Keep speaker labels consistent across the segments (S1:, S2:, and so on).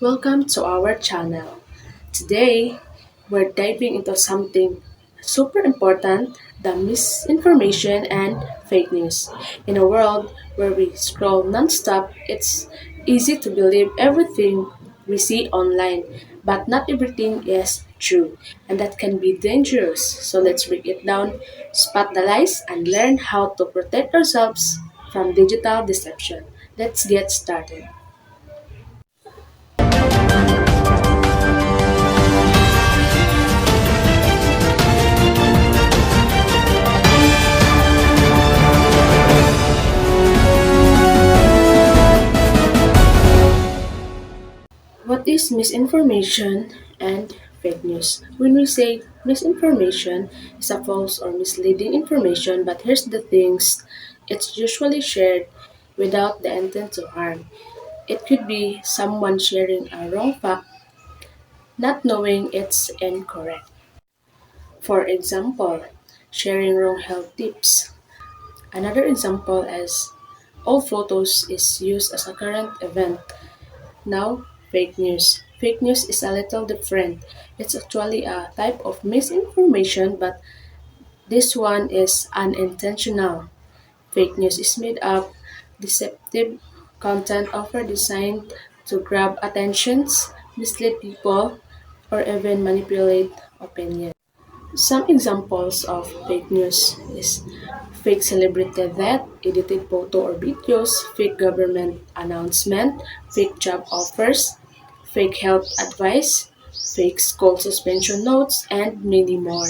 S1: welcome to our channel. Today, we're diving into something super important, the misinformation and fake news. In a world where we scroll nonstop, it's easy to believe everything we see online, but not everything is true, and that can be dangerous. So let's break it down, spot the lies, and learn how to protect ourselves from digital deception. Let's get started. What is misinformation and fake news? When we say misinformation is a false or misleading information, but here's the things, it's usually shared without the intent to harm. It could be someone sharing a wrong fact, not knowing it's incorrect. For example, sharing wrong health tips. Another example is all photos is used as a current event. Now, fake news. Fake news is a little different. It's actually a type of misinformation, but this one is unintentional. Fake news is made up, deceptive content often designed to grab attentions, mislead people, or even manipulate opinion. Some examples of fake news is fake celebrity death, edited photo or videos, fake government announcement, fake job offers, fake health advice, fake school suspension notes, and many more.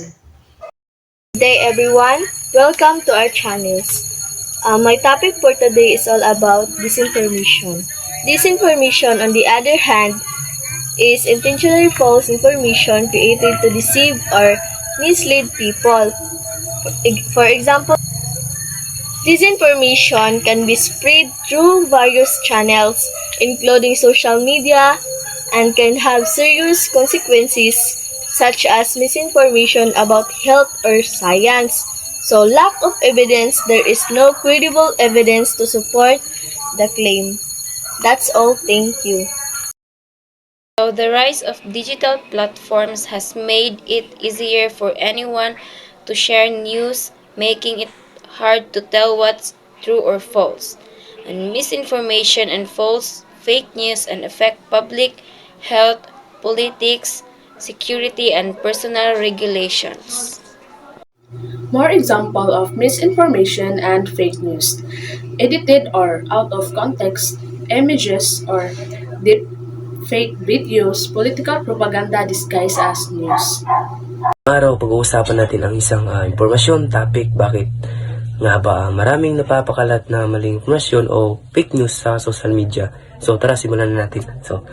S2: Good day everyone, welcome to our channels. My topic for today is all about disinformation. Disinformation, on the other hand, is intentionally false information created to deceive or mislead people. For example, disinformation can be spread through various channels, including social media, and can have serious consequences such as misinformation about health or science. So, lack of evidence, there is no credible evidence to support the claim. That's all, thank you.
S3: So the rise of digital platforms has made it easier for anyone to share news, making it hard to tell what's true or false. And misinformation and false fake news and affect public health, politics, security, and personal regulations.
S1: More example of misinformation and fake news. Edited or out of context images or deep fake videos, political propaganda disguised as news.
S4: Araw, pag-uusapan natin ang isang impormasyon, topic, bakit nga ba maraming napapakalat na maling informasyon o fake news sa social media. So tara, simulan na natin. So,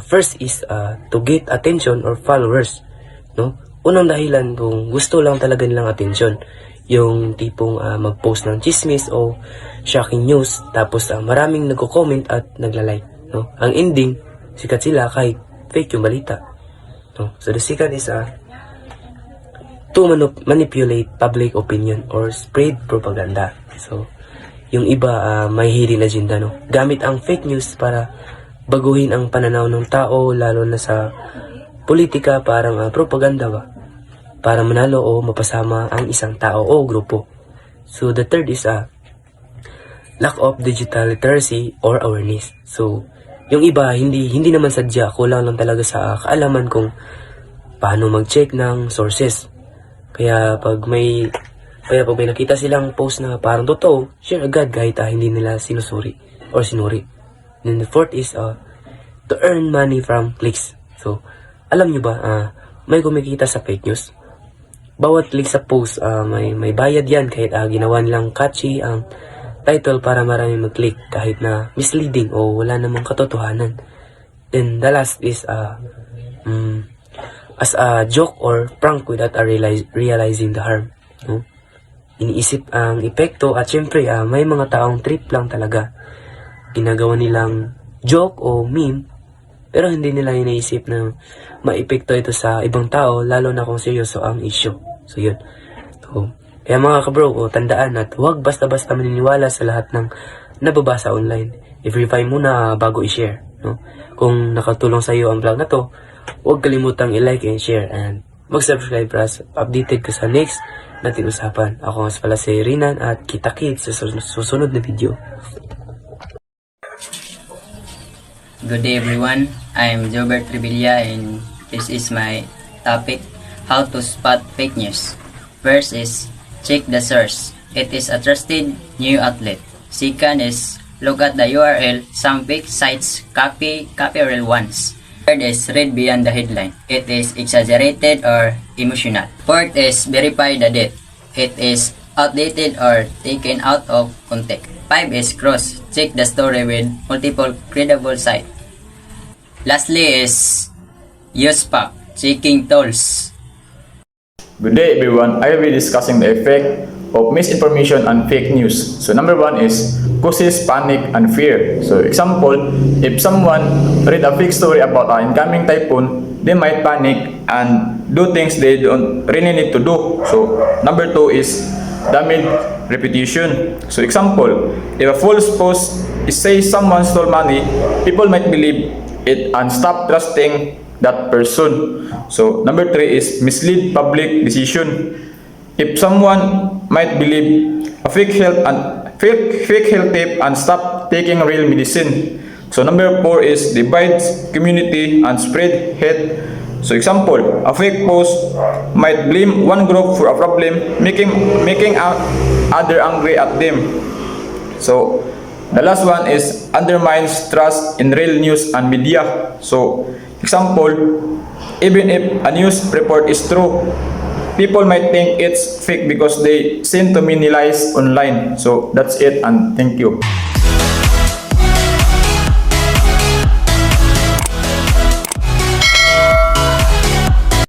S4: first is to get attention or followers. No? Unang dahilan kung gusto lang talaga nilang attention. Yung tipong mag-post ng chismis o shocking news, tapos maraming nagko-comment at nagla-like. No? Ang ending, sikat sila kahit fake yung balita. No? So the second is to manipulate public opinion or spread propaganda. So, yung iba may hidden agenda, no? Gamit ang fake news para baguhin ang pananaw ng tao, lalo na sa politika, parang propaganda ba? Para manalo o mapasama ang isang tao o grupo. So, the third is lack of digital literacy or awareness. So, yung iba, hindi naman sadya, kulang lang talaga sa kaalaman kung paano mag-check ng sources. Kaya pag may nakita silang post na parang totoo, share agad kahit hindi nila sinusuri or sinuri. And then the fourth is to earn money from clicks. So, alam nyo ba, may kumikita sa fake news. Bawat click sa post, may bayad yan kahit ginawa nilang catchy ang title para marami mag-click kahit na misleading o wala namang katotohanan. Then the last is as a joke or prank without realizing the harm. No? Iniisip ang epekto at syempre may mga taong trip lang talaga. Ginagawa nilang joke o meme pero hindi nila iniisip na maepekto ito sa ibang tao, lalo na kung seryoso ang issue. So yun. So, kaya mga kabro, tandaan at huwag basta-basta maniniwala sa lahat ng nababasa online. I-verify muna bago i-share. no? Kung nakatulong sa iyo ang vlog na to, huwag kalimutang i-like and share and mag-subscribe para updated ko sa next natin usapan. Ako mas pala si Rinan at kita-kits sa susunod na video.
S5: Good day everyone, I'm Jobert Revilla and this is my topic, how to spot fake news. First is, check the source. It is a trusted news outlet. Second is, look at the URL. Some fake sites copy URL once. Third is, read beyond the headline. It is exaggerated or emotional. Fourth is, verify the date. It is outdated or taken out of context. 5 is, cross. Check the story with multiple credible sites. Lastly is, use fact checking tools.
S6: Good day everyone, I will be discussing the effect of misinformation and fake news. So number 1 is causes panic and fear. So example, if someone read a fake story about an incoming typhoon, they might panic and do things they don't really need to do. So number 2 is damage reputation. So example, if a false post says someone stole money, people might believe it and stop trusting that person. So number 3 is mislead public decision. If someone might believe a fake health tip and stop taking real medicine. So number 4 is divides community and spread hate. So example, a fake post might blame one group for a problem, making other angry at them. So the last one is undermines trust in real news and media. So example, even if a news report is true, people might think it's fake because they seen too many lies online. So that's it and thank you.